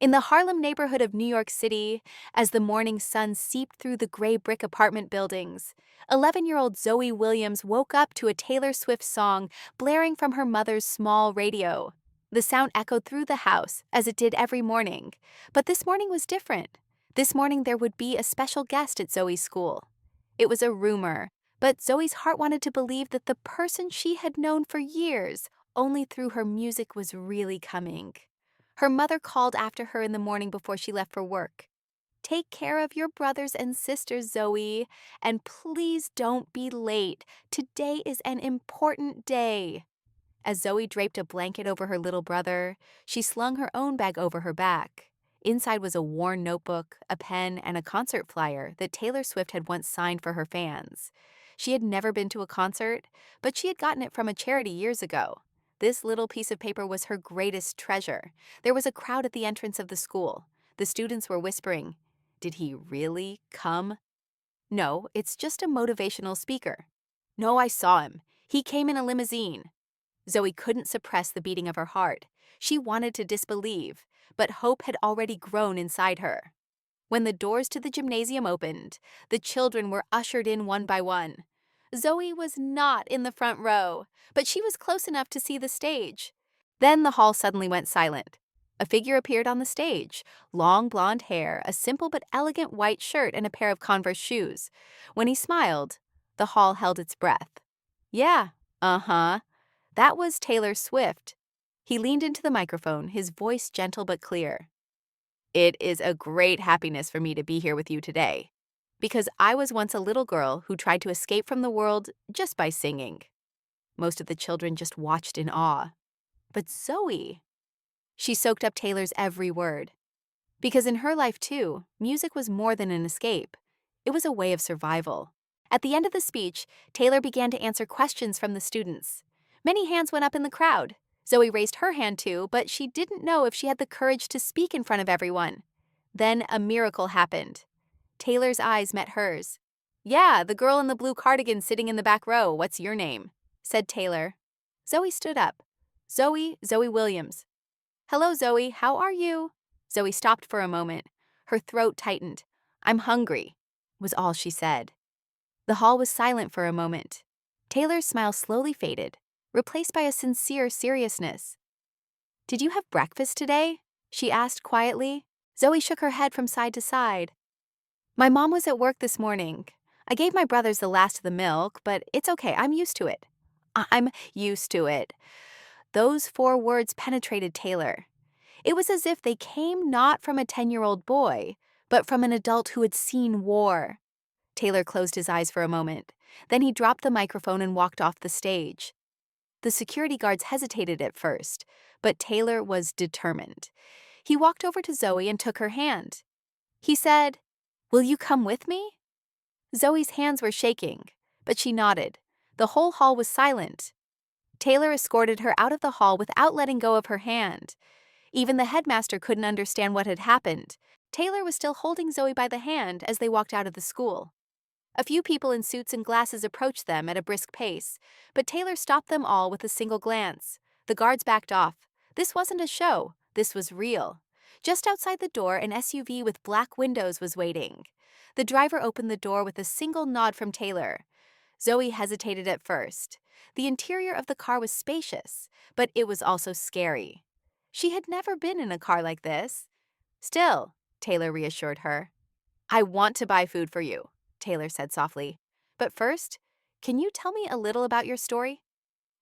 In the Harlem neighborhood of New York City, as the morning sun seeped through the gray brick apartment buildings, 11-year-old Zoe Williams woke up to a Taylor Swift song blaring from her mother's small radio. The sound echoed through the house, as it did every morning. But this morning was different. This morning there would be a special guest at Zoe's school. It was a rumor, but Zoe's heart wanted to believe that the person she had known for years, only through her music, was really coming. Her mother called after her in the morning before she left for work. "Take care of your brothers and sisters, Zoe, and please don't be late. Today is an important day." As Zoe draped a blanket over her little brother, she slung her own bag over her back. Inside was a worn notebook, a pen, and a concert flyer that Taylor Swift had once signed for her fans. She had never been to a concert, but she had gotten it from a charity years ago. This little piece of paper was her greatest treasure. There was a crowd at the entrance of the school. The students were whispering, "Did he really come?" "No, it's just a motivational speaker." "No, I saw him. He came in a limousine." Zoe couldn't suppress the beating of her heart. She wanted to disbelieve, but hope had already grown inside her. When the doors to the gymnasium opened, the children were ushered in one by one. Zoe was not in the front row, but she was close enough to see the stage. Then the hall suddenly went silent. A figure appeared on the stage, long blonde hair, a simple but elegant white shirt, and a pair of Converse shoes. When he smiled, the hall held its breath. "Yeah, uh-huh." That was Taylor Swift. He leaned into the microphone, his voice gentle but clear. "It is a great happiness for me to be here with you today, because I was once a little girl who tried to escape from the world just by singing." Most of the children just watched in awe. But Zoe, she soaked up Taylor's every word. Because in her life, too, music was more than an escape. It was a way of survival. At the end of the speech, Taylor began to answer questions from the students. Many hands went up in the crowd. Zoe raised her hand too, but she didn't know if she had the courage to speak in front of everyone. Then a miracle happened. Taylor's eyes met hers. "Yeah, the girl in the blue cardigan sitting in the back row. What's your name?" said Taylor. Zoe stood up. Zoe Williams." "Hello, Zoe. How are you?" Zoe stopped for a moment. Her throat tightened. "I'm hungry," was all she said. The hall was silent for a moment. Taylor's smile slowly faded, replaced by a sincere seriousness. "Did you have breakfast today?" she asked quietly. Zoe shook her head from side to side. "My mom was at work this morning. I gave my brothers the last of the milk, but it's okay. I'm used to it." "I'm used to it." Those 4 words penetrated Taylor. It was as if they came not from a 10-year-old boy, but from an adult who had seen war. Taylor closed his eyes for a moment. Then he dropped the microphone and walked off the stage. The security guards hesitated at first, but Taylor was determined. He walked over to Zoe and took her hand. He said, "Will you come with me?" Zoe's hands were shaking, but she nodded. The whole hall was silent. Taylor escorted her out of the hall without letting go of her hand. Even the headmaster couldn't understand what had happened. Taylor was still holding Zoe by the hand as they walked out of the school. A few people in suits and glasses approached them at a brisk pace, but Taylor stopped them all with a single glance. The guards backed off. This wasn't a show. This was real. Just outside the door, an SUV with black windows was waiting. The driver opened the door with a single nod from Taylor. Zoe hesitated at first. The interior of the car was spacious, but it was also scary. She had never been in a car like this. "Still," Taylor reassured her. "I want to buy food for you," Taylor said softly. "But first, can you tell me a little about your story?"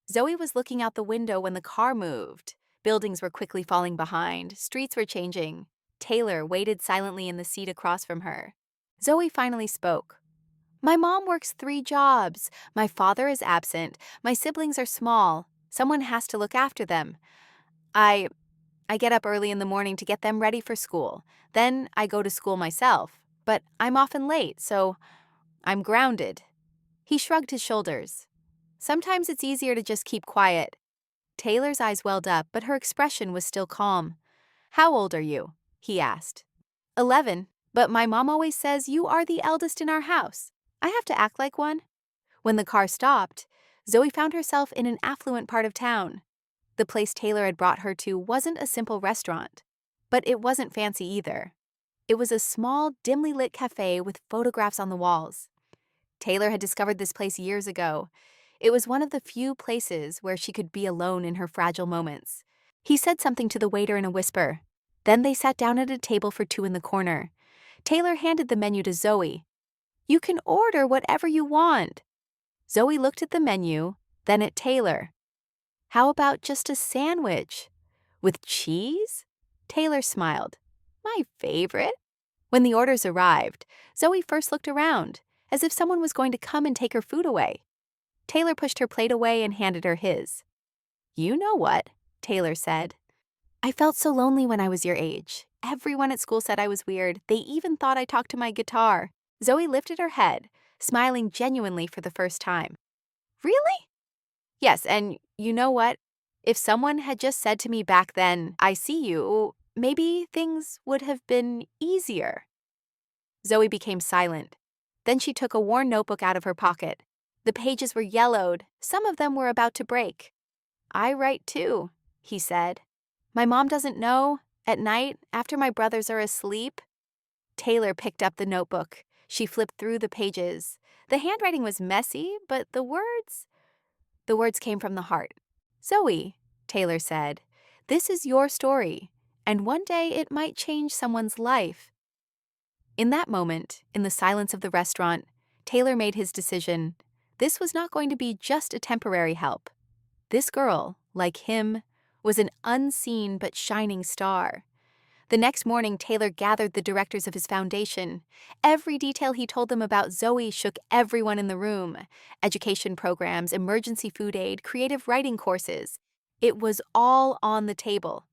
Zoe was looking out the window when the car moved. Buildings were quickly falling behind. Streets were changing. Taylor waited silently in the seat across from her. Zoe finally spoke. "My mom works 3 jobs. My father is absent. My siblings are small. Someone has to look after them. I get up early in the morning to get them ready for school. Then I go to school myself. But I'm often late, so I'm grounded." He shrugged his shoulders. "Sometimes it's easier to just keep quiet." Taylor's eyes welled up, but her expression was still calm. "How old are you?" he asked. 11, but my mom always says you are the eldest in our house. I have to act like one." When the car stopped, Zoe found herself in an affluent part of town. The place Taylor had brought her to wasn't a simple restaurant. But it wasn't fancy either. It was a small, dimly lit cafe with photographs on the walls. Taylor had discovered this place years ago. It was one of the few places where she could be alone in her fragile moments. He said something to the waiter in a whisper. Then they sat down at a table for two in the corner. Taylor handed the menu to Zoe. "You can order whatever you want." Zoe looked at the menu, then at Taylor. "How about just a sandwich? With cheese?" Taylor smiled. "My favorite." When the orders arrived, Zoe first looked around, as if someone was going to come and take her food away. Taylor pushed her plate away and handed her his. "You know what?" Taylor said. "I felt so lonely when I was your age. Everyone at school said I was weird. They even thought I talked to my guitar." Zoe lifted her head, smiling genuinely for the first time. "Really?" "Yes, and you know what? If someone had just said to me back then, 'I see you,' maybe things would have been easier." Zoe became silent. Then she took a worn notebook out of her pocket. The pages were yellowed. Some of them were about to break. "I write too," he said. "My mom doesn't know. At night, after my brothers are asleep." Taylor picked up the notebook. She flipped through the pages. The handwriting was messy, but the words came from the heart. "Zoe," Taylor said, "this is your story, and one day it might change someone's life." In that moment, in the silence of the restaurant, Taylor made his decision. This was not going to be just a temporary help. This girl, like him, was an unseen but shining star. The next morning, Taylor gathered the directors of his foundation. Every detail he told them about Zoe shook everyone in the room. Education programs, emergency food aid, creative writing courses. It was all on the table.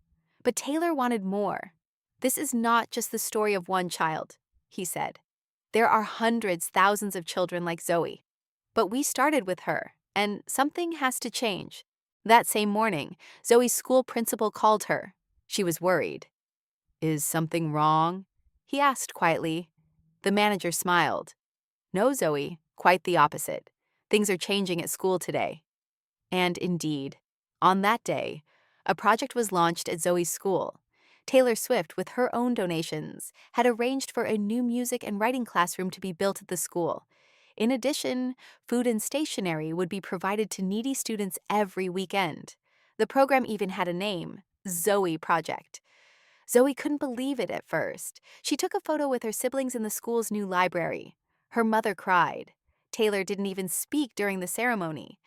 But Taylor wanted more. "This is not just the story of one child," he said. "There are hundreds, thousands of children like Zoe. But we started with her, and something has to change." That same morning, Zoe's school principal called her. She was worried. "Is something wrong?" he asked quietly. The manager smiled. "No, Zoe, quite the opposite. Things are changing at school today." And indeed, on that day, a project was launched at Zoe's school. Taylor Swift, with her own donations, had arranged for a new music and writing classroom to be built at the school. In addition, food and stationery would be provided to needy students every weekend. The program even had a name, Zoe Project. Zoe couldn't believe it at first. She took a photo with her siblings in the school's new library. Her mother cried. Taylor didn't even speak during the ceremony,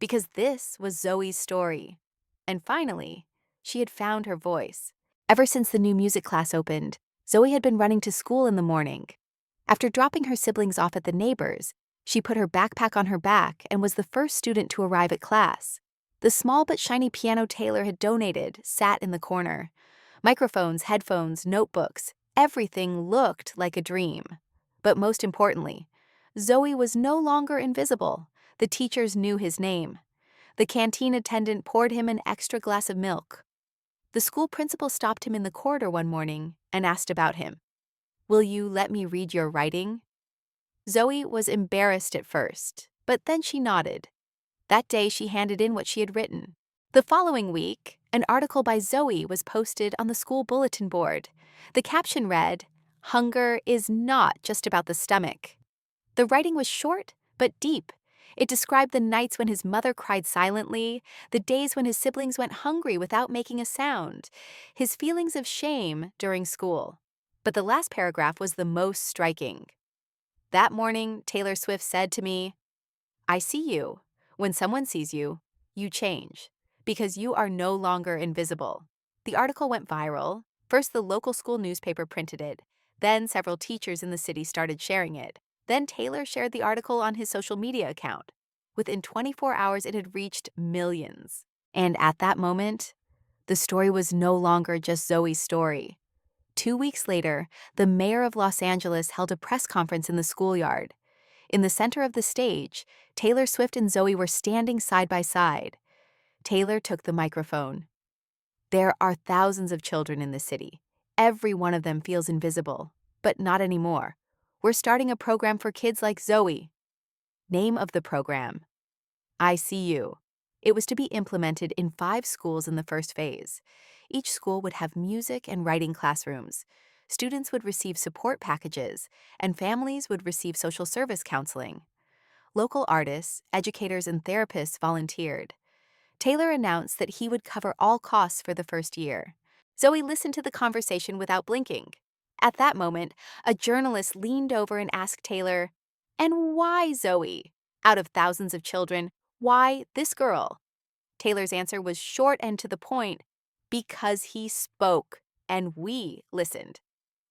because this was Zoe's story. And finally, she had found her voice. Ever since the new music class opened, Zoe had been running to school in the morning. After dropping her siblings off at the neighbors, she put her backpack on her back and was the first student to arrive at class. The small but shiny piano Taylor had donated sat in the corner. Microphones, headphones, notebooks, everything looked like a dream. But most importantly, Zoe was no longer invisible. The teachers knew his name. The canteen attendant poured him an extra glass of milk. The school principal stopped him in the corridor one morning and asked about him. "Will you let me read your writing?" Zoe was embarrassed at first, but then she nodded. That day she handed in what she had written. The following week, an article by Zoe was posted on the school bulletin board. The caption read, "Hunger is not just about the stomach." The writing was short but deep. It described the nights when his mother cried silently, the days when his siblings went hungry without making a sound, his feelings of shame during school. But the last paragraph was the most striking. "That morning, Taylor Swift said to me, 'I see you. When someone sees you, you change, because you are no longer invisible.'" The article went viral. First, the local school newspaper printed it. Then several teachers in the city started sharing it. Then Taylor shared the article on his social media account. Within 24 hours, it had reached millions. And at that moment, the story was no longer just Zoe's story. 2 weeks later, the mayor of Los Angeles held a press conference in the schoolyard. In the center of the stage, Taylor Swift and Zoe were standing side by side. Taylor took the microphone. "There are thousands of children in this city. Every one of them feels invisible, but not anymore. We're starting a program for kids like Zoe." Name of the program: I See You. It was to be implemented in 5 schools in the first phase. Each school would have music and writing classrooms. Students would receive support packages, and families would receive social service counseling. Local artists, educators, and therapists volunteered. Taylor announced that he would cover all costs for the first year. Zoe listened to the conversation without blinking. At that moment, a journalist leaned over and asked Taylor, "And why Zoe? Out of thousands of children, why this girl?" Taylor's answer was short and to the point, "Because he spoke, and we listened."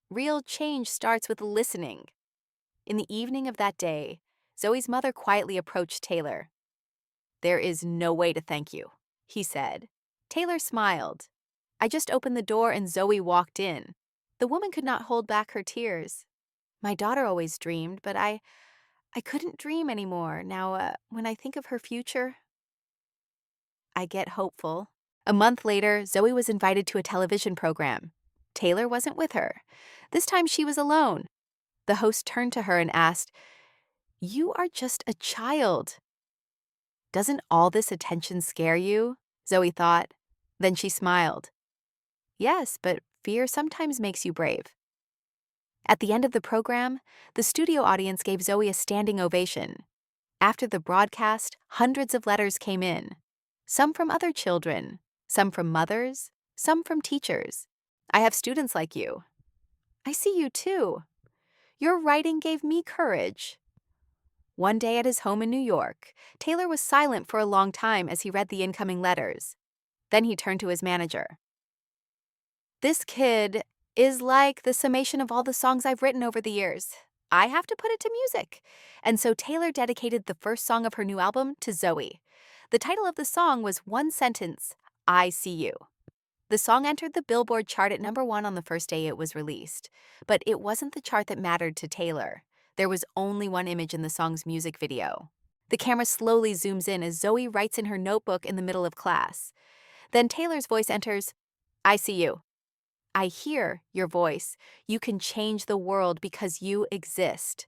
Real change starts with listening. In the evening of that day, Zoe's mother quietly approached Taylor. "There is no way to thank you," he said. Taylor smiled. "I just opened the door and Zoe walked in." The woman could not hold back her tears. "My daughter always dreamed, but I couldn't dream anymore. Now, when I think of her future, I get hopeful." A month later, Zoe was invited to a television program. Taylor wasn't with her. This time she was alone. The host turned to her and asked, "You are just a child. Doesn't all this attention scare you?" Zoe thought. Then she smiled. "Yes, but fear sometimes makes you brave." At the end of the program, the studio audience gave Zoe a standing ovation. After the broadcast, hundreds of letters came in. Some from other children, some from mothers, some from teachers. "I have students like you." "I see you too." "Your writing gave me courage." One day at his home in New York, Taylor was silent for a long time as he read the incoming letters. Then he turned to his manager. "This kid is like the summation of all the songs I've written over the years. I have to put it to music." And so Taylor dedicated the first song of her new album to Zoe. The title of the song was one sentence, "I See You." The song entered the Billboard chart at #1 on the first day it was released. But it wasn't the chart that mattered to Taylor. There was only one image in the song's music video. The camera slowly zooms in as Zoe writes in her notebook in the middle of class. Then Taylor's voice enters, "I see you. I hear your voice. You can change the world because you exist."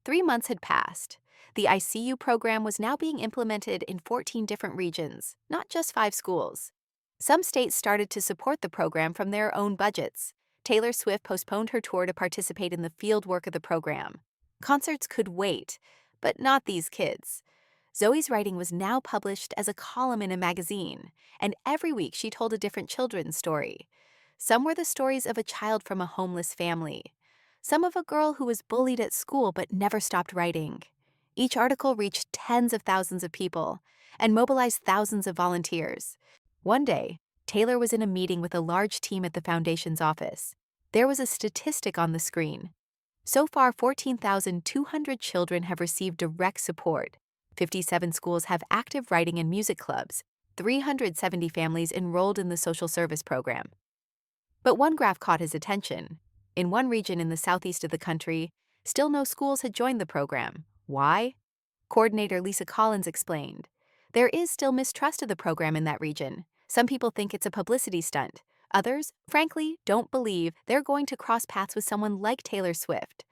3 months had passed. The ICU program was now being implemented in 14 different regions, not just 5 schools. Some states started to support the program from their own budgets. Taylor Swift postponed her tour to participate in the field work of the program. Concerts could wait, but not these kids. Zoe's writing was now published as a column in a magazine, and every week she told a different children's story. Some were the stories of a child from a homeless family. Some of a girl who was bullied at school but never stopped writing. Each article reached tens of thousands of people and mobilized thousands of volunteers. One day, Taylor was in a meeting with a large team at the foundation's office. There was a statistic on the screen. So far, 14,200 children have received direct support. 57 schools have active writing and music clubs. 370 families enrolled in the social service program. But one graph caught his attention. In one region in the southeast of the country, still no schools had joined the program. Why? Coordinator Lisa Collins explained. There is still mistrust of the program in that region. Some people think it's a publicity stunt. Others, frankly, don't believe they're going to cross paths with someone like Taylor Swift.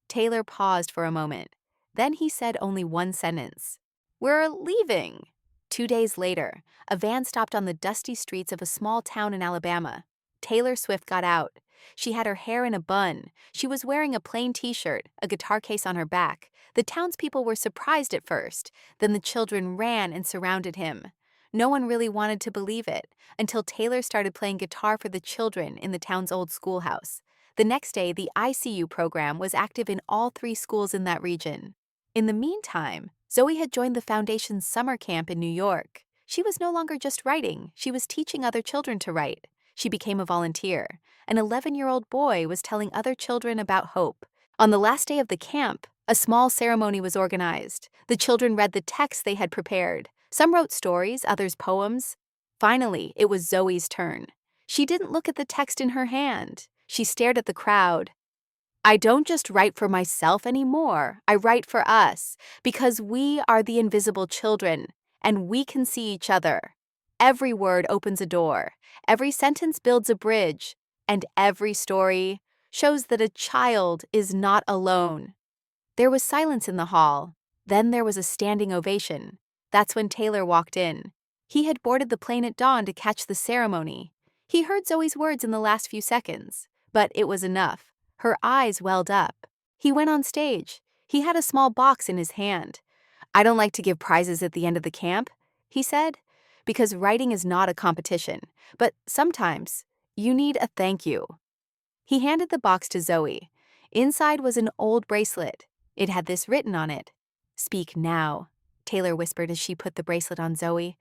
Taylor paused for a moment. Then he said only one sentence. "We're leaving." 2 days later, a van stopped on the dusty streets of a small town in Alabama. Taylor Swift got out. She had her hair in a bun. She was wearing a plain t-shirt, a guitar case on her back. The townspeople were surprised at first. Then the children ran and surrounded him. No one really wanted to believe it until Taylor started playing guitar for the children in the town's old schoolhouse. The next day, the ICU program was active in all 3 schools in that region. In the meantime, Zoe had joined the foundation's summer camp in New York. She was no longer just writing, she was teaching other children to write. She became a volunteer. An 11-year-old boy was telling other children about hope. On the last day of the camp, a small ceremony was organized. The children read the texts they had prepared. Some wrote stories, others poems. Finally, it was Zoe's turn. She didn't look at the text in her hand. She stared at the crowd. "I don't just write for myself anymore. I write for us, because we are the invisible children, and we can see each other. Every word opens a door, every sentence builds a bridge, and every story shows that a child is not alone." There was silence in the hall. Then there was a standing ovation. That's when Taylor walked in. He had boarded the plane at dawn to catch the ceremony. He heard Zoe's words in the last few seconds, but it was enough. Her eyes welled up. He went on stage. He had a small box in his hand. "I don't like to give prizes at the end of the camp," he said, "because writing is not a competition, but sometimes you need a thank you." He handed the box to Zoe. Inside was an old bracelet. It had this written on it: "Speak now," Taylor whispered as she put the bracelet on Zoe.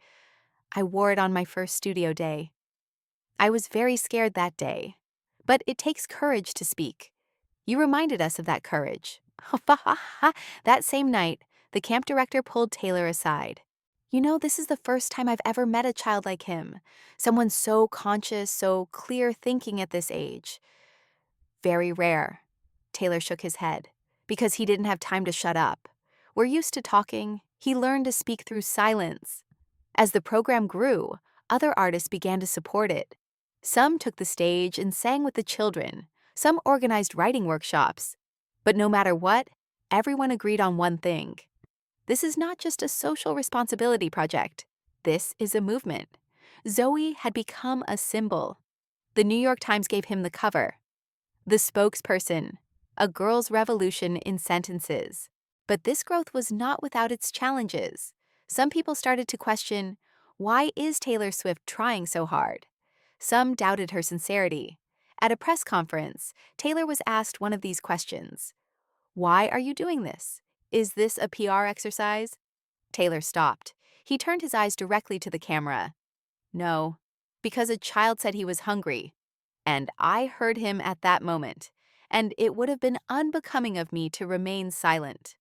"I wore it on my first studio day. I was very scared that day. But it takes courage to speak. You reminded us of that courage." That same night, the camp director pulled Taylor aside. "You know, this is the first time I've ever met a child like him. Someone so conscious, so clear thinking at this age." "Very rare." Taylor shook his head. "Because he didn't have time to shut up. We're used to talking. He learned to speak through silence." As the program grew, other artists began to support it. Some took the stage and sang with the children. Some organized writing workshops. But no matter what, everyone agreed on one thing. This is not just a social responsibility project. This is a movement. Zoe had become a symbol. The New York Times gave him the cover. "The spokesperson, a girl's revolution in sentences." But this growth was not without its challenges. Some people started to question, why is Taylor Swift trying so hard? Some doubted her sincerity. At a press conference, Taylor was asked one of these questions: "Why are you doing this? Is this a PR exercise?" Taylor stopped. He turned his eyes directly to the camera. "No, because a child said he was hungry. And I heard him at that moment, and it would have been unbecoming of me to remain silent."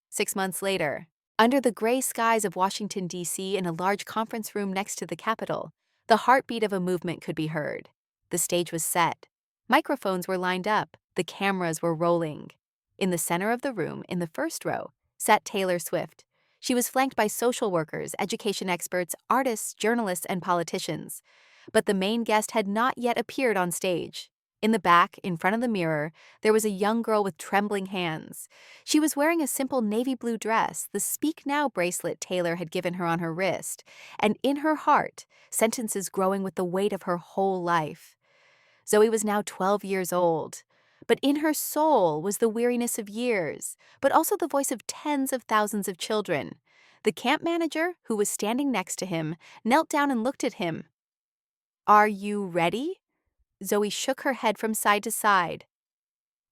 6 months later, under the gray skies of Washington, D.C., in a large conference room next to the Capitol, the heartbeat of a movement could be heard. The stage was set. Microphones were lined up. The cameras were rolling. In the center of the room, in the first row, sat Taylor Swift. She was flanked by social workers, education experts, artists, journalists, and politicians. But the main guest had not yet appeared on stage. In the back, in front of the mirror, there was a young girl with trembling hands. She was wearing a simple navy blue dress, the Speak Now bracelet Taylor had given her on her wrist, and in her heart, sentences growing with the weight of her whole life. Zoe was now 12 years old, but in her soul was the weariness of years, but also the voice of tens of thousands of children. The camp manager, who was standing next to him, knelt down and looked at him. "Are you ready?" Zoe shook her head from side to side.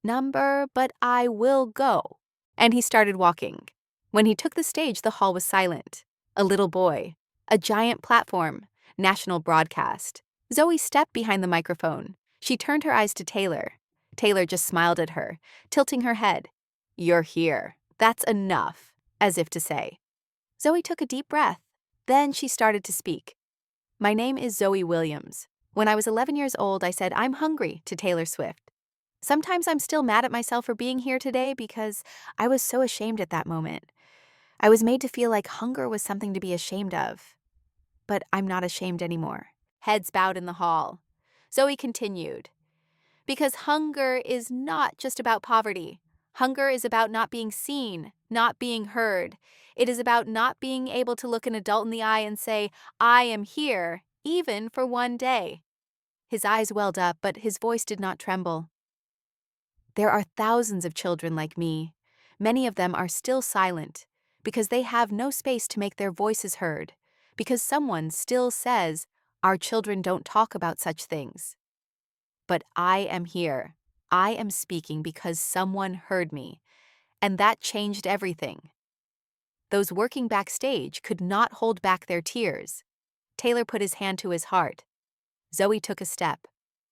"Number, but I will go." And he started walking. When he took the stage, the hall was silent. A little boy, a giant platform, national broadcast. Zoe stepped behind the microphone. She turned her eyes to Taylor. Taylor just smiled at her, tilting her head. "You're here. That's enough," as if to say. Zoe took a deep breath. Then she started to speak. "My name is Zoe Williams. When I was 11 years old, I said, 'I'm hungry' to Taylor Swift. Sometimes I'm still mad at myself for being here today because I was so ashamed at that moment. I was made to feel like hunger was something to be ashamed of. But I'm not ashamed anymore." Heads bowed in the hall. Zoe continued, "Because hunger is not just about poverty. Hunger is about not being seen, not being heard. It is about not being able to look an adult in the eye and say, 'I am here,' even for one day." His eyes welled up, but his voice did not tremble. "There are thousands of children like me. Many of them are still silent because they have no space to make their voices heard, because someone still says, 'Our children don't talk about such things.' But I am here. I am speaking because someone heard me, and that changed everything." Those working backstage could not hold back their tears. Taylor put his hand to his heart. Zoe took a step.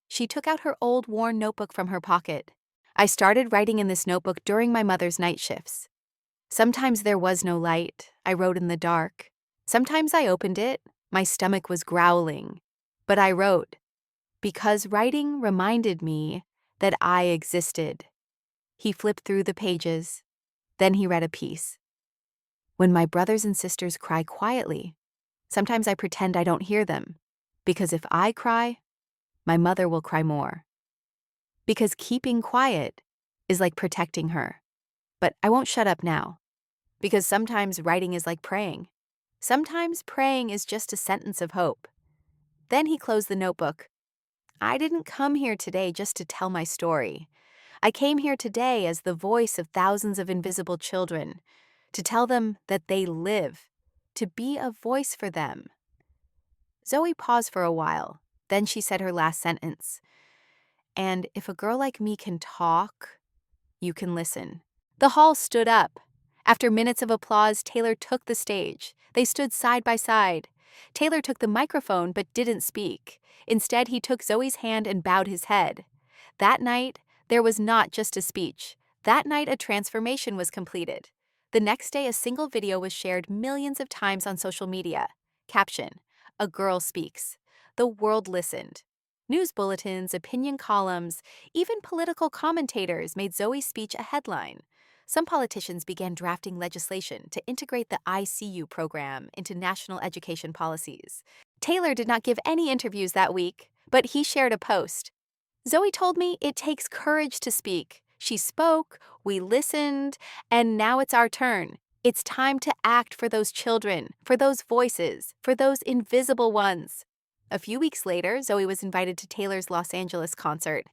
She took out her old worn notebook from her pocket. "I started writing in this notebook during my mother's night shifts. Sometimes there was no light. I wrote in the dark. Sometimes I opened it. My stomach was growling. But I wrote, because writing reminded me that I existed." He flipped through the pages. Then he read a piece. "When my brothers and sisters cry quietly, sometimes I pretend I don't hear them, because if I cry, my mother will cry more. Because keeping quiet is like protecting her. But I won't shut up now, because sometimes writing is like praying. Sometimes praying is just a sentence of hope. Then he closed the notebook. I didn't come here today just to tell my story. I came here today as the voice of thousands of invisible children, to tell them that they live, to be a voice for them. Zoe paused for a while. Then she said her last sentence. And if a girl like me can talk, you can listen. The hall stood up. After minutes of applause, Taylor took the stage. They stood side by side. Taylor took the microphone but didn't speak. Instead, he took Zoe's hand and bowed his head. That night, there was not just a speech. That night, a transformation was completed. The next day, a single video was shared millions of times on social media. Caption: A girl speaks. The world listened. News bulletins, opinion columns, even political commentators made Zoe's speech a headline. Some politicians began drafting legislation to integrate the ICU program into national education policies. Taylor did not give any interviews that week, but he shared a post. Zoe told me it takes courage to speak. She spoke, we listened, and now it's our turn. It's time to act for those children, for those voices, for those invisible ones. A few weeks later, Zoe was invited to Taylor's Los Angeles concert,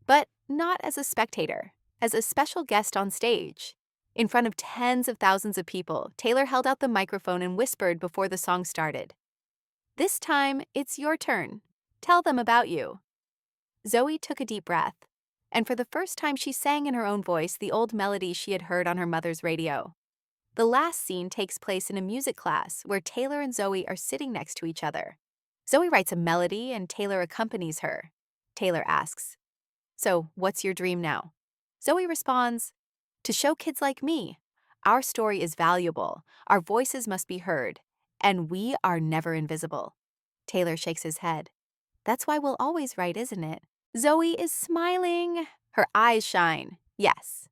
but not as a spectator, as a special guest on stage. In front of tens of thousands of people, Taylor held out the microphone and whispered before the song started. This time, it's your turn. Tell them about you. Zoe took a deep breath, and for the first time she sang in her own voice the old melodies she had heard on her mother's radio. The last scene takes place in a music class where Taylor and Zoe are sitting next to each other. Zoe writes a melody and Taylor accompanies her. Taylor asks, "So, what's your dream now?" Zoe responds, "To show kids like me. Our story is valuable, our voices must be heard, and we are never invisible." Taylor shakes his head. "That's why we'll always write, isn't it?" Zoe is smiling. Her eyes shine. Yes.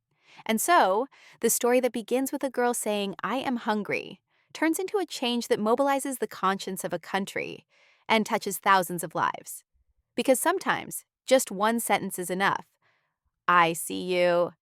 And so, the story that begins with a girl saying, "I am hungry," turns into a change that mobilizes the conscience of a country and touches thousands of lives. Because sometimes, just one sentence is enough. I see you.